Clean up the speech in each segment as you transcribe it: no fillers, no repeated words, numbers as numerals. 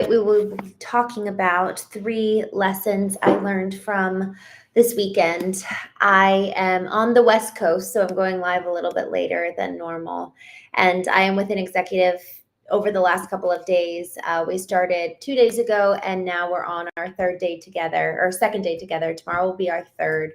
We will be talking about 3 lessons I learned from this weekend. I am on the West Coast, so I'm going live a little bit later than normal. And I am with an executive over the last couple of days. We started 2 days ago, and now we're on our third day together, or second day together. Tomorrow will be our third.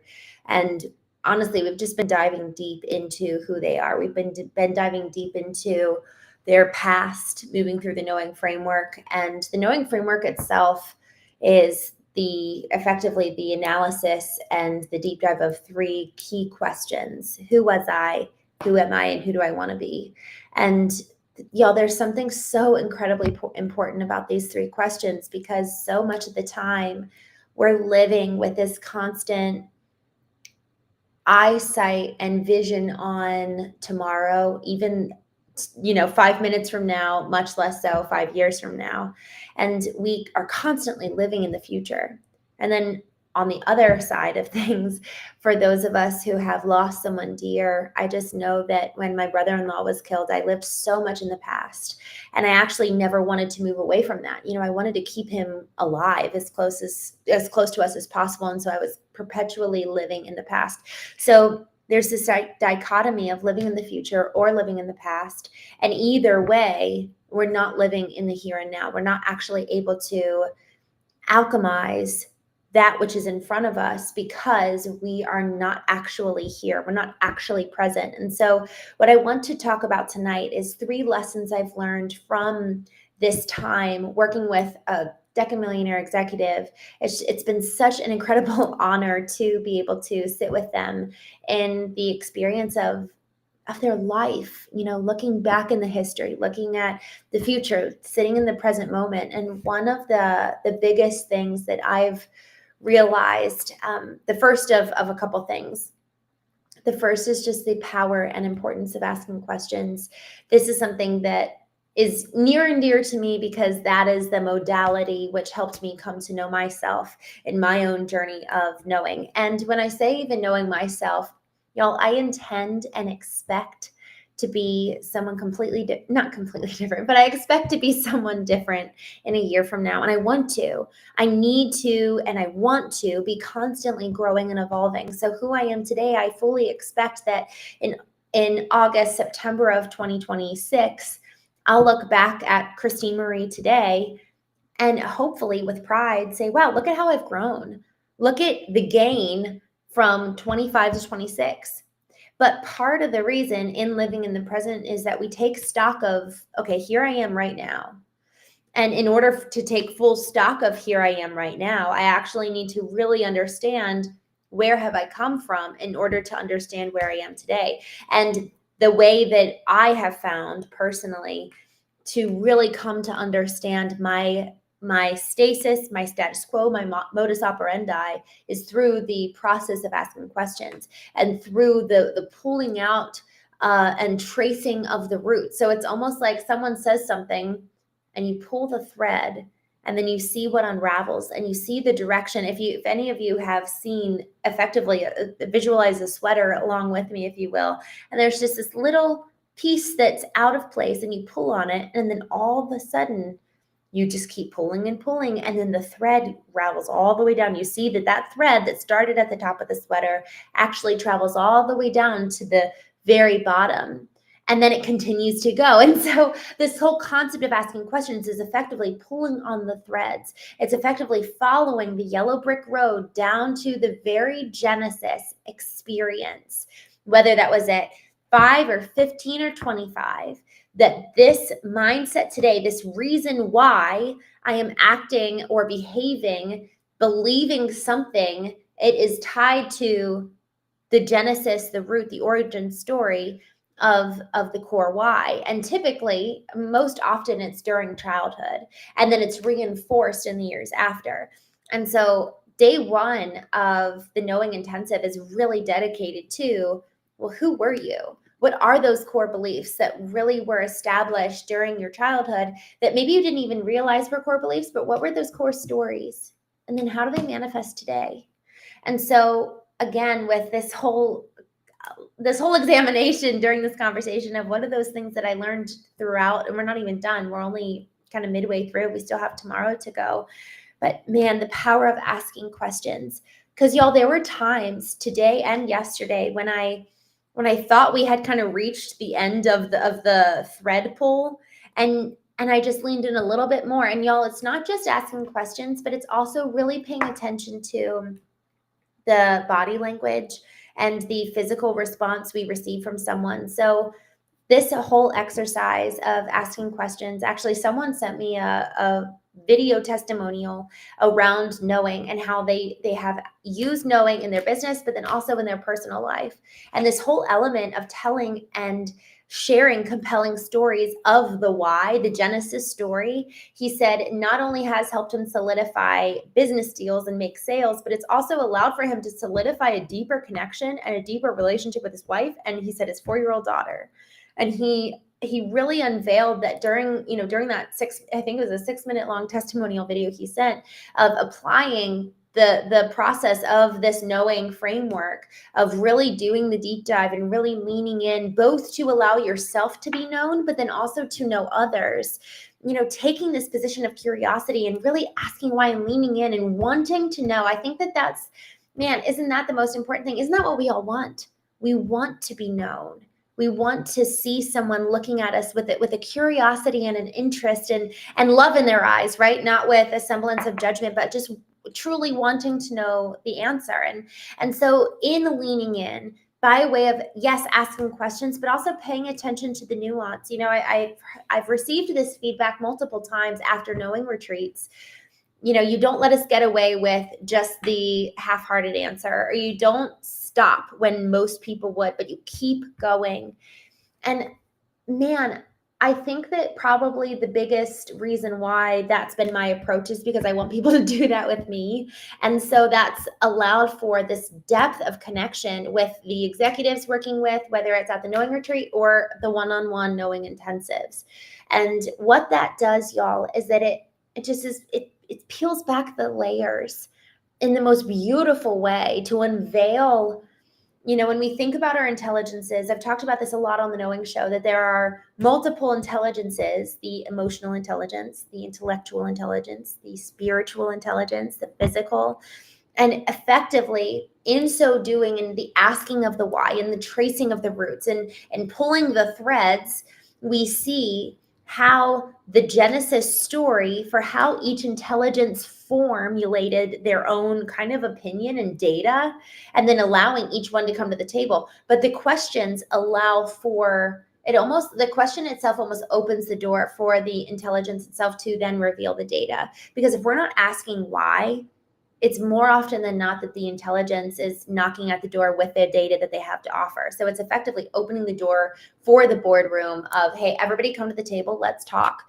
And honestly, we've just been diving deep into who they are. We've been diving deep into their past, moving through the knowing framework. And the knowing framework itself is effectively the analysis and the deep dive of 3 key questions. Who was I? Who am I? And who do I want to be? And y'all, there's something so incredibly important about these 3 questions, because so much of the time we're living with this constant eyesight and vision on tomorrow, even 5 minutes from now, much less so 5 years from now. And we are constantly living in the future. And then on the other side of things, for those of us who have lost someone dear, I just know that when my brother-in-law was killed, I lived so much in the past. And I actually never wanted to move away from that. I wanted to keep him alive as close to us as possible. And so I was perpetually living in the past. So there's this dichotomy of living in the future or living in the past. And either way, we're not living in the here and now. We're not actually able to alchemize that which is in front of us, because we are not actually here. We're not actually present. And so what I want to talk about tonight is 3 lessons I've learned from this time working with a decamillionaire executive. It's been such an incredible honor to be able to sit with them in the experience of their life, looking back in the history, looking at the future, sitting in the present moment. And one of the biggest things that I've realized, the first of a couple things. The first is just the power and importance of asking questions. This is something that is near and dear to me, because that is the modality which helped me come to know myself in my own journey of knowing. And when I say even knowing myself, y'all, I intend and expect to be someone not completely different, but I expect to be someone different in a year from now. And I need to, and I want to be constantly growing and evolving. So who I am today, I fully expect that in August, September of 2026, I'll look back at Christine Marie today and hopefully with pride say, wow, look at how I've grown. Look at the gain from 25 to 26. But part of the reason in living in the present is that we take stock of, okay, here I am right now. And in order to take full stock of here I am right now, I actually need to really understand, where have I come from in order to understand where I am today. And the way that I have found personally to really come to understand my stasis, my status quo, my modus operandi is through the process of asking questions and through the pulling out and tracing of the roots. So it's almost like someone says something and you pull the thread, and then you see what unravels and you see the direction. If any of you have seen effectively visualize a sweater along with me, if you will, and there's just this little piece that's out of place and you pull on it, and then all of a sudden you just keep pulling and pulling, and then the thread ravels all the way down. You see that thread that started at the top of the sweater actually travels all the way down to the very bottom, and then it continues to go. And so this whole concept of asking questions is effectively pulling on the threads. It's effectively following the yellow brick road down to the very Genesis experience, whether that was at 5 or 15 or 25, that this mindset today, this reason why I am acting or behaving, believing something, it is tied to the genesis, the root, the origin story of the core why. And typically, most often, it's during childhood, and then it's reinforced in the years after. And so day 1 of the Knowing Intensive is really dedicated to, well, who were you? What are those core beliefs that really were established during your childhood that maybe you didn't even realize were core beliefs, but what were those core stories? And then how do they manifest today? And so again, with this whole examination during this conversation of what are those things that I learned throughout, and we're not even done. We're only kind of midway through. We still have tomorrow to go. But man, the power of asking questions. Because y'all, there were times today and yesterday when I thought we had kind of reached the end of the thread pull, and I just leaned in a little bit more. And y'all, it's not just asking questions, but it's also really paying attention to the body language and the physical response we receive from someone. So this whole exercise of asking questions, actually someone sent me a video testimonial around knowing and how they have used knowing in their business, but then also in their personal life. And this whole element of telling and sharing compelling stories of the why, the genesis story, he said not only has helped him solidify business deals and make sales, but it's also allowed for him to solidify a deeper connection and a deeper relationship with his wife. And he said his 4-year-old daughter. And he really unveiled that during that I think it was a 6-minute long testimonial video he sent of applying the process of this knowing framework, of really doing the deep dive and really leaning in, both to allow yourself to be known, but then also to know others. Taking this position of curiosity and really asking why and leaning in and wanting to know. I think that's, man, isn't that the most important thing? Isn't that what we all want? We want to be known. We want to see someone looking at us with a curiosity and an interest and love in their eyes, right? Not with a semblance of judgment, but just truly wanting to know the answer. And so in leaning in, by way of, yes, asking questions, but also paying attention to the nuance. I've received this feedback multiple times after knowing retreats. You don't let us get away with just the half-hearted answer, or you don't stop when most people would, but you keep going. And man, I think that probably the biggest reason why that's been my approach is because I want people to do that with me. And so that's allowed for this depth of connection with the executives working with, whether it's at the knowing retreat or the one-on-one knowing intensives. And what that does, y'all, is that it peels back the layers in the most beautiful way to unveil. When we think about our intelligences, I've talked about this a lot on the Knowing Show, that there are multiple intelligences: the emotional intelligence, the intellectual intelligence, the spiritual intelligence, the physical. And effectively, in so doing, in the asking of the why and the tracing of the roots and pulling the threads, we see how the genesis story for how each intelligence formulated their own kind of opinion and data, and then allowing each one to come to the table. But the questions allow for it, the question itself almost opens the door for the intelligence itself to then reveal the data. Because if we're not asking why, it's more often than not that the intelligence is knocking at the door with the data that they have to offer. So it's effectively opening the door for the boardroom of, hey, everybody come to the table, let's talk.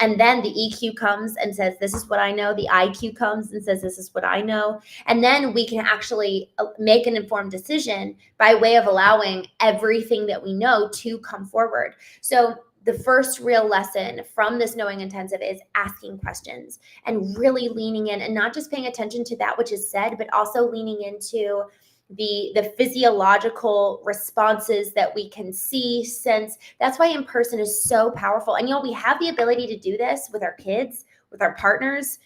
And then the EQ comes and says, this is what I know. The IQ comes and says, this is what I know. And then we can actually make an informed decision by way of allowing everything that we know to come forward. So the first real lesson from this knowing intensive is asking questions and really leaning in, and not just paying attention to that which is said, but also leaning into the physiological responses that we can see, sense. That's why in person is so powerful. And we have the ability to do this with our kids, with our partners,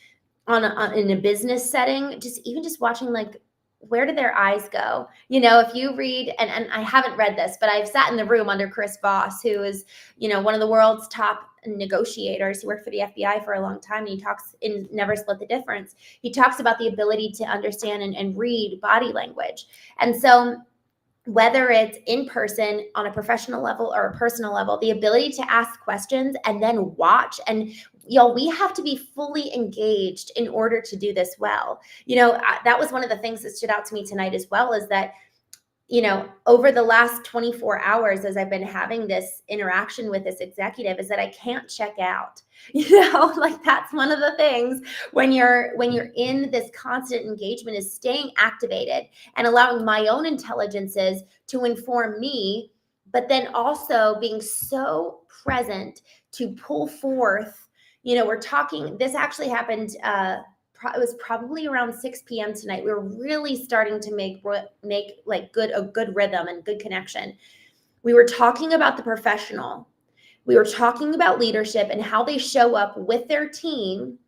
in a business setting. Just watching, like, where do their eyes go? If you read, and I haven't read this, but I've sat in the room under Chris Voss, who is, one of the world's top negotiators. He worked for the FBI for a long time, and he talks in Never Split the Difference. He talks about the ability to understand and read body language. And so whether it's in person on a professional level or a personal level, the ability to ask questions and then watch, and we have to be fully engaged in order to do this well. That was one of the things that stood out to me tonight as well, is that over the last 24 hours, as I've been having this interaction with this executive, is that I can't check out. Like, that's one of the things when you're in this constant engagement, is staying activated and allowing my own intelligences to inform me, but then also being so present to pull forth. We're talking, this actually happened, it was probably around 6 p.m. tonight. We were really starting to make like a good rhythm and good connection. We were talking about the professional, We were talking about leadership and how they show up with their team.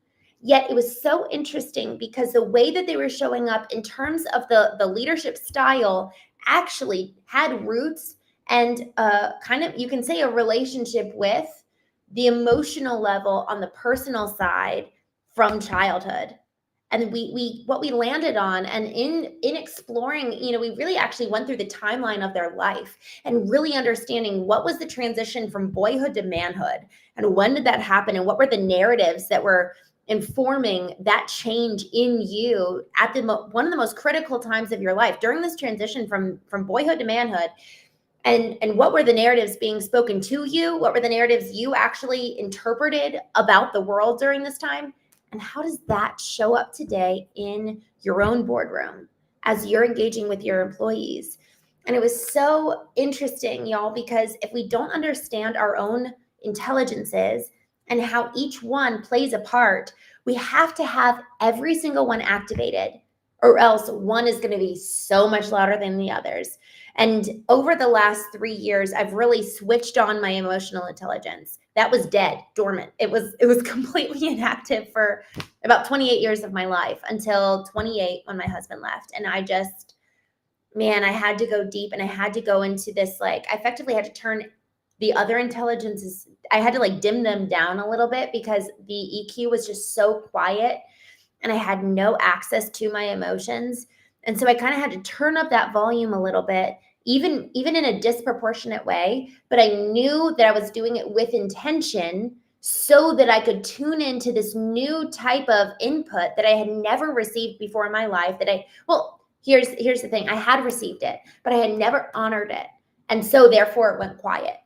Yet it was so interesting because the way that they were showing up in terms of the leadership style actually had roots and kind of, you can say, a relationship with the emotional level on the personal side from childhood. And we what we landed on, and in exploring, we really actually went through the timeline of their life and really understanding what was the transition from boyhood to manhood, and when did that happen, and what were the narratives that were informing that change in you at one of the most critical times of your life during this transition from boyhood to manhood. And what were the narratives being spoken to you? What were the narratives you actually interpreted about the world during this time? And how does that show up today in your own boardroom as you're engaging with your employees? And it was so interesting, y'all, because if we don't understand our own intelligences and how each one plays a part, we have to have every single one activated, or else one is going to be so much louder than the others. And over the last 3 years, I've really switched on my emotional intelligence. That was dead, dormant. It was completely inactive for about 28 years of my life, until 28 when my husband left. And I just, man, I had to go deep, and I had to go into this, like, I effectively had to turn the other intelligences, I had to like dim them down a little bit because the EQ was just so quiet and I had no access to my emotions. And so I kind of had to turn up that volume a little bit, even in a disproportionate way. But I knew that I was doing it with intention so that I could tune into this new type of input that I had never received before in my life. Here's the thing. I had received it, but I had never honored it. And so therefore it went quiet.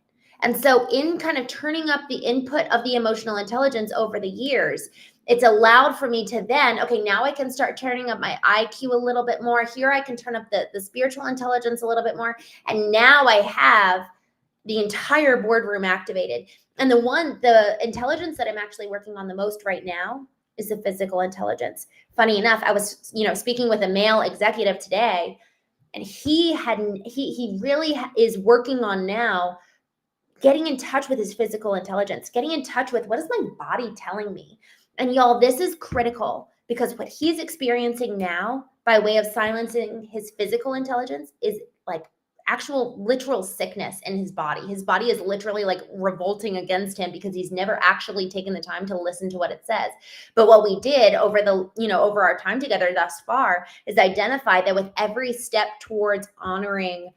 And so in kind of turning up the input of the emotional intelligence over the years, it's allowed for me to then, okay, now I can start turning up my IQ a little bit more. Here I can turn up the spiritual intelligence a little bit more. And now I have the entire boardroom activated. And the intelligence that I'm actually working on the most right now is the physical intelligence. Funny enough, I was, speaking with a male executive today, and he really is working on now getting in touch with his physical intelligence, getting in touch with, what is my body telling me? And y'all, this is critical, because what he's experiencing now by way of silencing his physical intelligence is like actual literal sickness in his body. His body is literally like revolting against him because he's never actually taken the time to listen to what it says. But what we did over over our time together thus far is identify that with every step towards honoring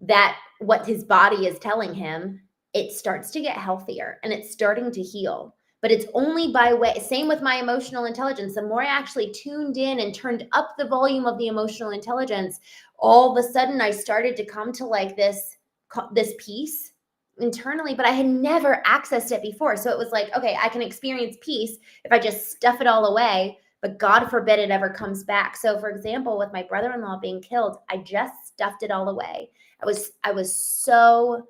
that, what his body is telling him, it starts to get healthier and it's starting to heal. But it's only by way, same with my emotional intelligence. The more I actually tuned in and turned up the volume of the emotional intelligence, all of a sudden I started to come to like this peace internally, but I had never accessed it before. So it was like, okay, I can experience peace if I just stuff it all away, but God forbid it ever comes back. So for example, with my brother-in-law being killed, I just stuffed it all away. I was so,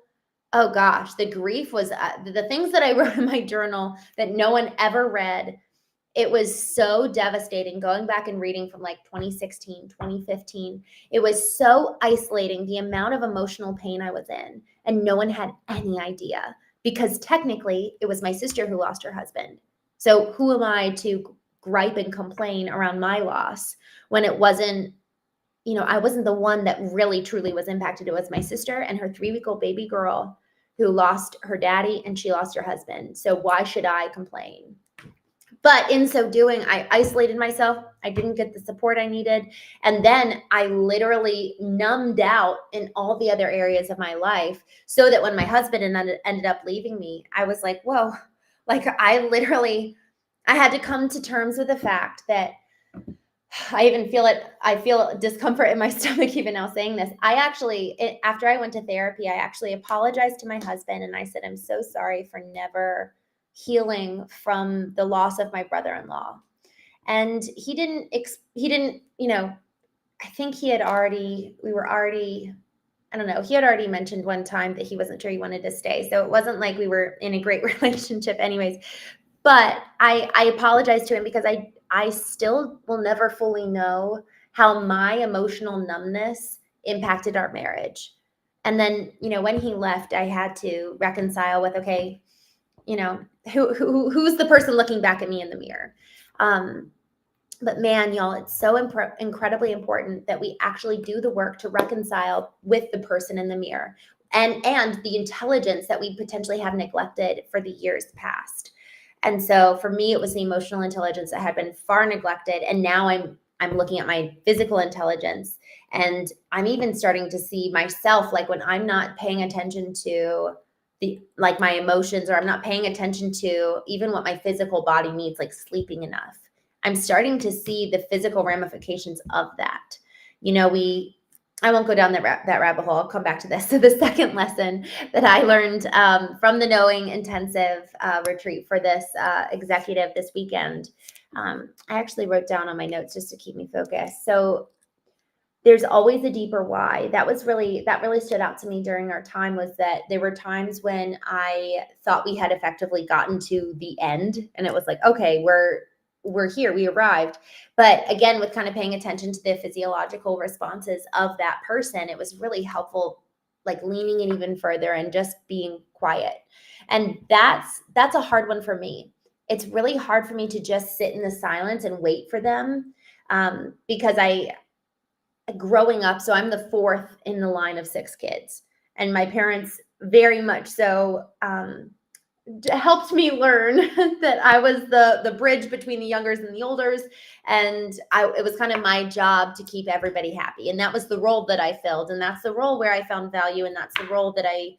oh gosh, the grief was the things that I wrote in my journal that no one ever read. It was so devastating going back and reading from like 2016, 2015. It was so isolating, the amount of emotional pain I was in, and no one had any idea, because technically it was my sister who lost her husband. So who am I to gripe and complain around my loss when it wasn't, I wasn't the one that really truly was impacted. It was my sister and her 3-week-old baby girl who lost her daddy, and she lost her husband. So why should I complain? But in so doing, I isolated myself. I didn't get the support I needed. And then I literally numbed out in all the other areas of my life, so that when my husband ended up leaving me, I was like, whoa, like I had to come to terms with the fact that I even feel it. I feel discomfort in my stomach even now saying this. After I went to therapy, I actually apologized to my husband, and I said, I'm so sorry for never healing from the loss of my brother-in-law. And he didn't, I think he had already mentioned one time that he wasn't sure he wanted to stay. So it wasn't like we were in a great relationship anyways. But I apologized to him because I still will never fully know how my emotional numbness impacted our marriage. And then, when he left, I had to reconcile with, okay, who's the person looking back at me in the mirror? But man, y'all, it's so incredibly important that we actually do the work to reconcile with the person in the mirror and the intelligence that we potentially have neglected for the years past. And so for me, it was the emotional intelligence that had been far neglected. And now I'm looking at my physical intelligence, and I'm even starting to see myself, like when I'm not paying attention to my emotions, or I'm not paying attention to even what my physical body needs, like sleeping enough. I'm starting to see the physical ramifications of that. I won't go down that rabbit hole. I'll come back to this. So the second lesson that I learned from the Knowing Intensive retreat for this executive this weekend, I actually wrote down on my notes just to keep me focused. So there's always a deeper why. That really stood out to me during our time, was that there were times when I thought we had effectively gotten to the end, and it was like, okay, we're here, we arrived. But again, with kind of paying attention to the physiological responses of that person, it was really helpful, like leaning in even further and just being quiet. And that's a hard one for me. It's really hard for me to just sit in the silence and wait for them, because growing up, so I'm the fourth in the line of 6 kids, and my parents very much so helped me learn that I was the bridge between the youngers and the olders, and it was kind of my job to keep everybody happy, and that was the role that I filled, and that's the role where I found value, and that's the role that I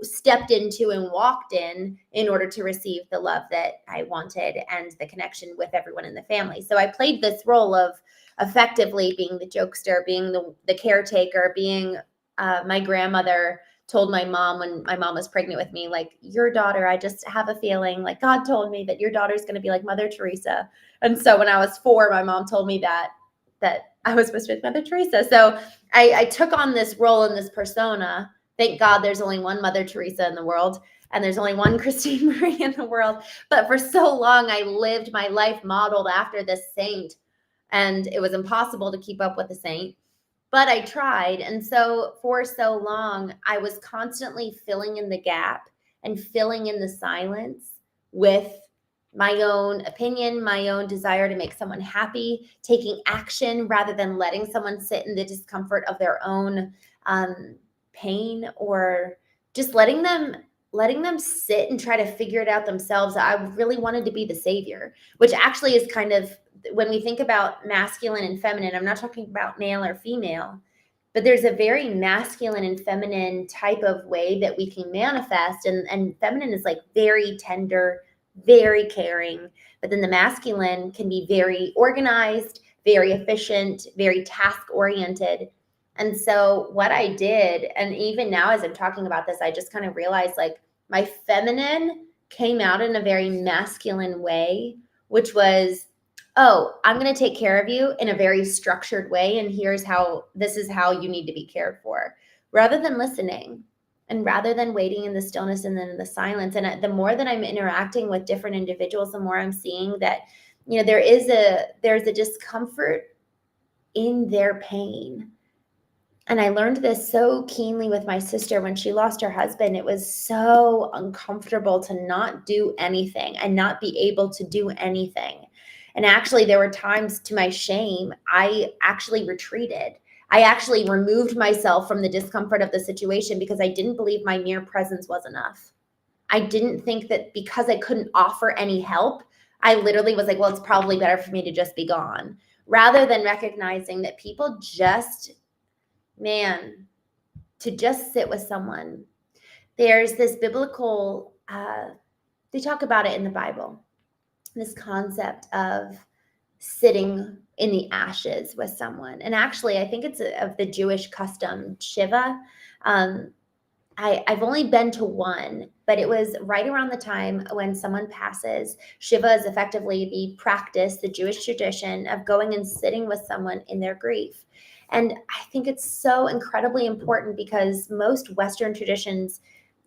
stepped into and walked in order to receive the love that I wanted and the connection with everyone in the family. So I played this role of effectively being the jokester, being the caretaker, being my grandmother told my mom when my mom was pregnant with me, like, your daughter, I just have a feeling like God told me that your daughter's going to be like Mother Teresa. And so when I was 4, my mom told me that I was supposed to be Mother Teresa. So I took on this role and this persona. Thank God there's only one Mother Teresa in the world, and there's only one Christine Marie in the world. But for so long, I lived my life modeled after this saint, and it was impossible to keep up with the saint. But I tried. And so for so long, I was constantly filling in the gap and filling in the silence with my own opinion, my own desire to make someone happy, taking action rather than letting someone sit in the discomfort of their own pain, or just letting them sit and try to figure it out themselves. I really wanted to be the savior, which actually is kind of, when we think about masculine and feminine, I'm not talking about male or female, but there's a very masculine and feminine type of way that we can manifest. And feminine is like very tender, very caring, but then the masculine can be very organized, very efficient, very task oriented. And so what I did, and even now as I'm talking about this, I just kind of realized, like, my feminine came out in a very masculine way, which was, oh, I'm going to take care of you in a very structured way, and this is how you need to be cared for, rather than listening, and rather than waiting in the stillness and then the silence. And the more that I'm interacting with different individuals, the more I'm seeing that, there's a discomfort in their pain. And I learned this so keenly with my sister when she lost her husband. It was so uncomfortable to not do anything and not be able to do anything. And actually, there were times, to my shame, I actually retreated. I actually removed myself from the discomfort of the situation because I didn't believe my mere presence was enough. I didn't think that because I couldn't offer any help, I literally was like, well, it's probably better for me to just be gone, rather than recognizing that people just, man, to just sit with someone. There's this biblical, they talk about it in the Bible, this concept of sitting in the ashes with someone. And actually, I think it's of the Jewish custom, Shiva. I've only been to one, but it was right around the time when someone passes. Shiva is effectively the practice, the Jewish tradition of going and sitting with someone in their grief. And I think it's so incredibly important because most Western traditions,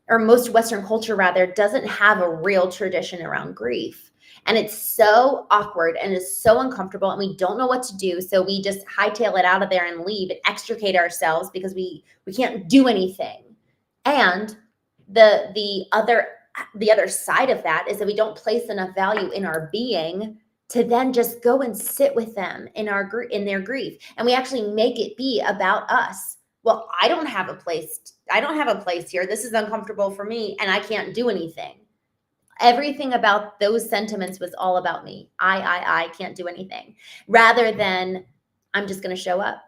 or most Western culture rather, doesn't have a real tradition around grief. And it's so awkward and it's so uncomfortable and we don't know what to do. So we just hightail it out of there and leave and extricate ourselves because we can't do anything. And the other side of that is that we don't place enough value in our being to then just go and sit with them in their grief. And we actually make it be about us. Well, I don't have a place here. This is uncomfortable for me and I can't do anything. Everything about those sentiments was all about me. I can't do anything. Rather than I'm just going to show up.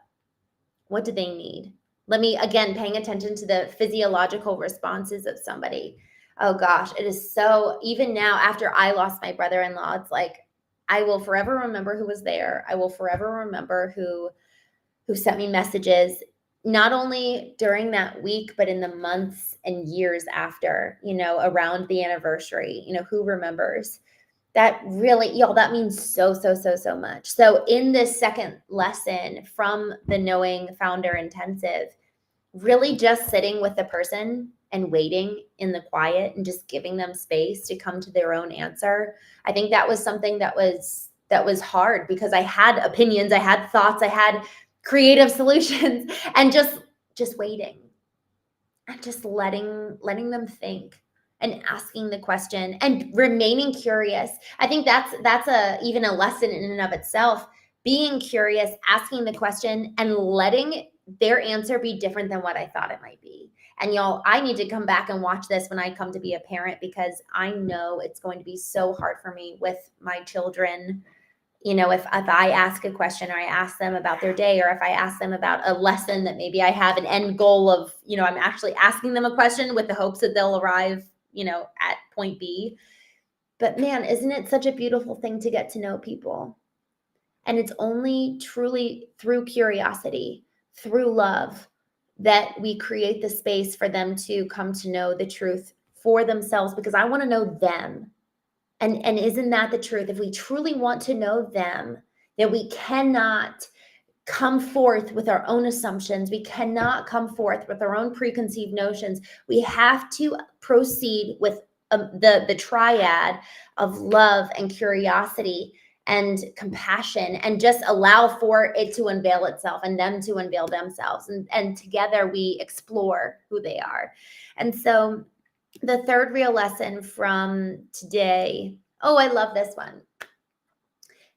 What do they need? Let me, again, paying attention to the physiological responses of somebody. Oh gosh, it is so, even now after I lost my brother-in-law, it's like, I will forever remember who was there. I will forever remember who sent me messages, not only during that week, but in the months and years after, around the anniversary, who remembers. That really, y'all, that means so, so, so, so much. So in this second lesson from the Knowing Founder Intensive, really just sitting with the person and waiting in the quiet and just giving them space to come to their own answer. I think that was something that was hard because I had opinions, I had thoughts, I had creative solutions, and just waiting and just letting them think and asking the question and remaining curious. I think that's even a lesson in and of itself, being curious, asking the question and letting their answer be different than what I thought it might be. And y'all, I need to come back and watch this when I come to be a parent because I know it's going to be so hard for me with my children. If I ask a question or I ask them about their day, or if I ask them about a lesson that maybe I have an end goal of, I'm actually asking them a question with the hopes that they'll arrive, at point B. But man, isn't it such a beautiful thing to get to know people? And it's only truly through curiosity, through love, that we create the space for them to come to know the truth for themselves, because I want to know them. And isn't that the truth? If we truly want to know them, then we cannot come forth with our own assumptions. We cannot come forth with our own preconceived notions. We have to proceed with the triad of love and curiosity and compassion, and just allow for it to unveil itself and them to unveil themselves. And together we explore who they are. And so the third real lesson from today, I love this one.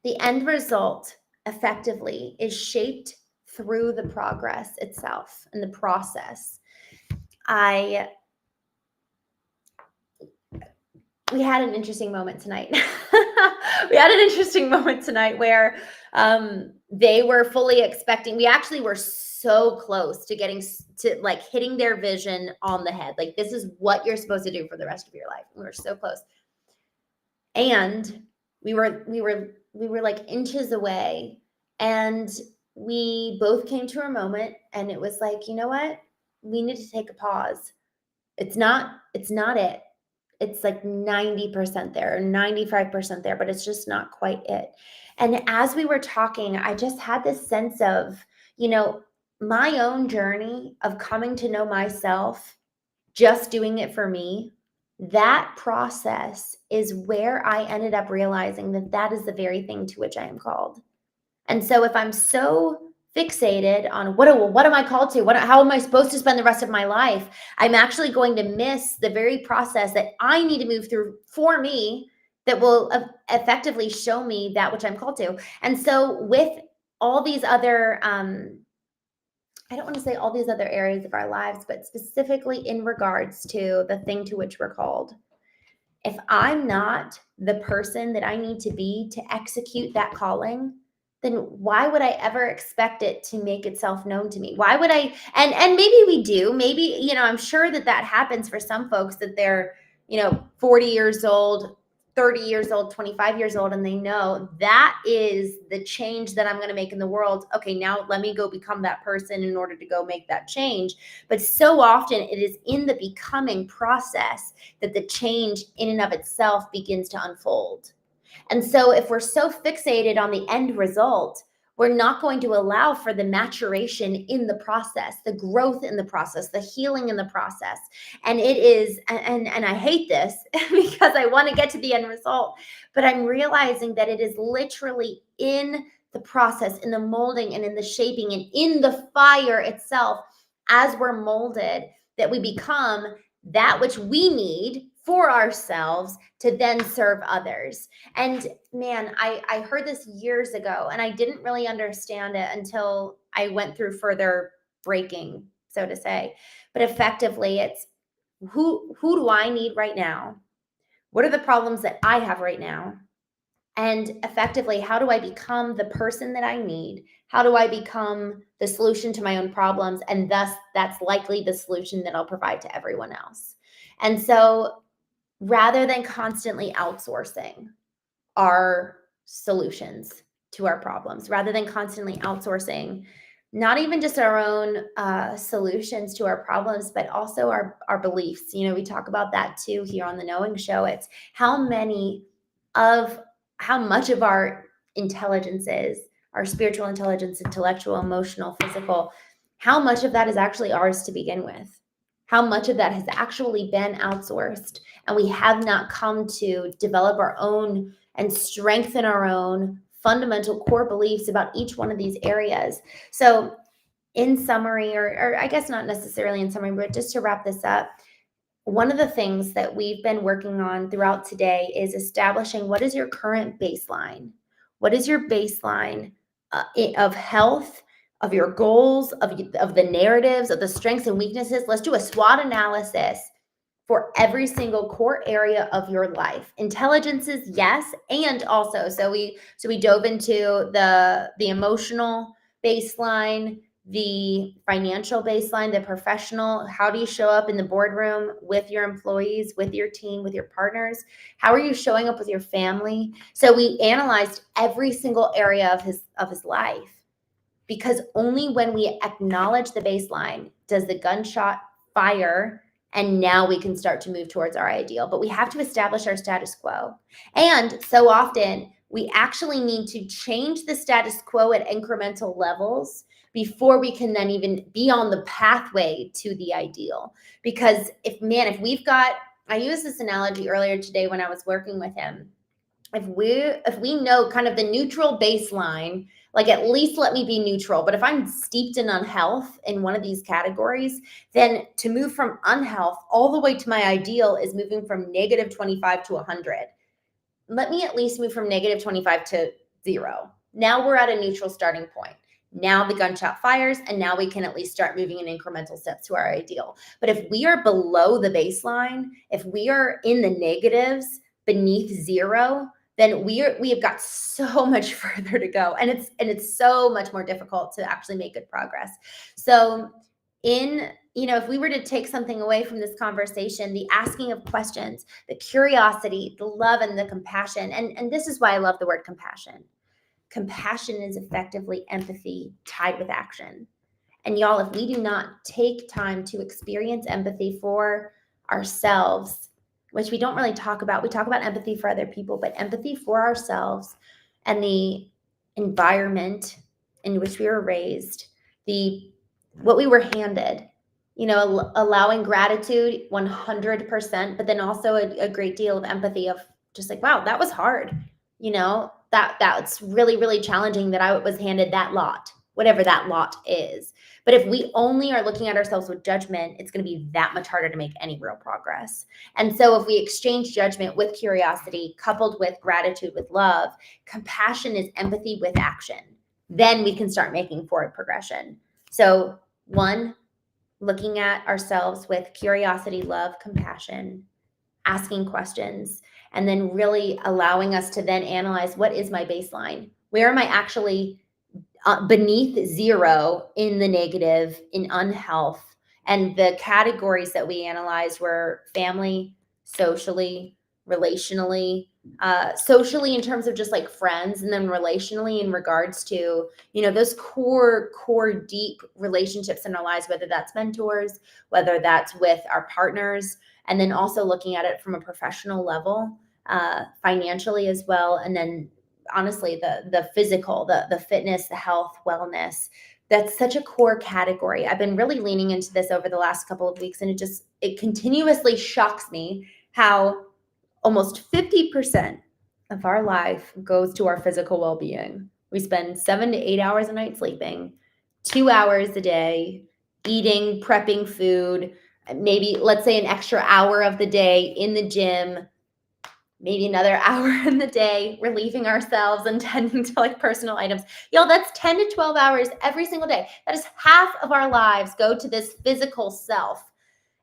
The end result effectively is shaped through the progress itself and the process. We had an interesting moment tonight. Where they were fully expecting. We actually were so close to getting to like hitting their vision on the head. Like, this is what you're supposed to do for the rest of your life. We were so close. And we were like inches away, and we both came to a moment, and it was like, you know what? We need to take a pause. It's not it. It's like 90% there or 95% there, but it's just not quite it. And as we were talking, I just had this sense of, my own journey of coming to know myself, just doing it for me. That process is where I ended up realizing that is the very thing to which I am called. And so if I'm so fixated on what am I called to? How am I supposed to spend the rest of my life? I'm actually going to miss the very process that I need to move through for me that will effectively show me that which I'm called to. And so with all these other, I don't want to say all these other areas of our lives, but specifically in regards to the thing to which we're called. If I'm not the person that I need to be to execute that calling, then why would I ever expect it to make itself known to me? Why would I? And maybe we do. Maybe, I'm sure that happens for some folks, that they're, 40 years old, 30 years old, 25 years old, and they know that is the change that I'm going to make in the world. Okay, now let me go become that person in order to go make that change. But so often it is in the becoming process that the change in and of itself begins to unfold. And so if we're so fixated on the end result, we're not going to allow for the maturation in the process, the growth in the process, the healing in the process. And it is, and I hate this because I want to get to the end result, but I'm realizing that it is literally in the process, in the molding and in the shaping and in the fire itself, as we're molded, that we become that which we need for ourselves to then serve others. And man, I heard this years ago and I didn't really understand it until I went through further breaking, so to say. But effectively, it's who do I need right now? What are the problems that I have right now? And effectively, how do I become the person that I need? How do I become the solution to my own problems? And thus, that's likely the solution that I'll provide to everyone else. And so, rather than constantly outsourcing our solutions to our problems, rather than constantly outsourcing not even just our own solutions to our problems, but also our beliefs. We talk about that too here on the Knowing Show. It's of how much of our intelligences, our spiritual intelligence, intellectual, emotional, physical, how much of that is actually ours to begin with. How much of that has actually been outsourced, and we have not come to develop our own and strengthen our own fundamental core beliefs about each one of these areas. So, in summary, or I guess not necessarily in summary, but just to wrap this up, one of the things that we've been working on throughout today is establishing what is your current baseline? What is your baseline of health, of your goals, of the narratives, of the strengths and weaknesses? Let's do a SWOT analysis for every single core area of your life. Intelligences, yes, and also so we dove into the emotional baseline, the financial baseline, the professional. How do you show up in the boardroom with your employees, with your team, with your partners? How are you showing up with your family? So we analyzed every single area of his life, because only when we acknowledge the baseline does the gunshot fire, and now we can start to move towards our ideal. But we have to establish our status quo. And so often we actually need to change the status quo at incremental levels before we can then even be on the pathway to the ideal. Because if we've got, I used this analogy earlier today when I was working with him. If we know kind of the neutral baseline, like at least let me be neutral. But if I'm steeped in unhealth in one of these categories, then to move from unhealth all the way to my ideal is moving from negative 25 to 100. Let me at least move from negative 25 to 0. Now we're at a neutral starting point. Now the gunshot fires, and now we can at least start moving in incremental steps to our ideal. But if we are below the baseline, if we are in the negatives beneath 0, then we have got so much further to go, and it's so much more difficult to actually make good progress. So if we were to take something away from this conversation, the asking of questions, the curiosity, the love, and the compassion, and this is why I love the word compassion. Compassion is effectively empathy tied with action. And y'all, if we do not take time to experience empathy for ourselves, which we don't really talk about, we talk about empathy for other people, but empathy for ourselves and the environment in which we were raised, what we were handed, allowing gratitude 100%, but then also a great deal of empathy of just like, wow, that was hard. That's really, really challenging that I was handed that lot, whatever that lot is. But if we only are looking at ourselves with judgment, it's going to be that much harder to make any real progress. And so if we exchange judgment with curiosity, coupled with gratitude, with love, compassion is empathy with action. Then we can start making forward progression. So 1, looking at ourselves with curiosity, love, compassion, asking questions, and then really allowing us to then analyze, what is my baseline? Where am I actually beneath 0 in the negative, in unhealth? And the categories that we analyzed were family, socially, relationally, socially in terms of just like friends, and then relationally in regards to, those core deep relationships in our lives, whether that's mentors, whether that's with our partners, and then also looking at it from a professional level, financially as well, and then honestly, the physical, the fitness, the health, wellness. That's such a core category. I've been really leaning into this over the last couple of weeks, and it continuously shocks me how almost 50% of our life goes to our physical well-being. We spend 7 to 8 hours a night sleeping, 2 hours a day eating, prepping food, maybe let's say an extra hour of the day in the gym, maybe another hour in the day relieving ourselves and tending to like personal items. Y'all, that's 10 to 12 hours every single day. That is half of our lives go to this physical self.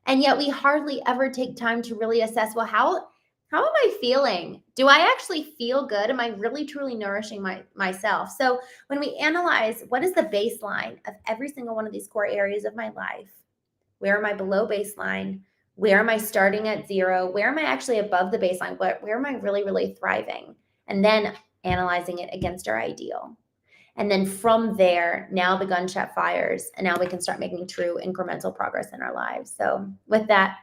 And yet we hardly ever take time to really assess, well, how am I feeling? Do I actually feel good? Am I really truly nourishing myself? So when we analyze what is the baseline of every single one of these core areas of my life, where am I below baseline? Where am I starting at zero? Where am I actually above the baseline? Where am I really, really thriving? And then analyzing it against our ideal. And then from there, now the gunshot fires, and now we can start making true incremental progress in our lives. So with that,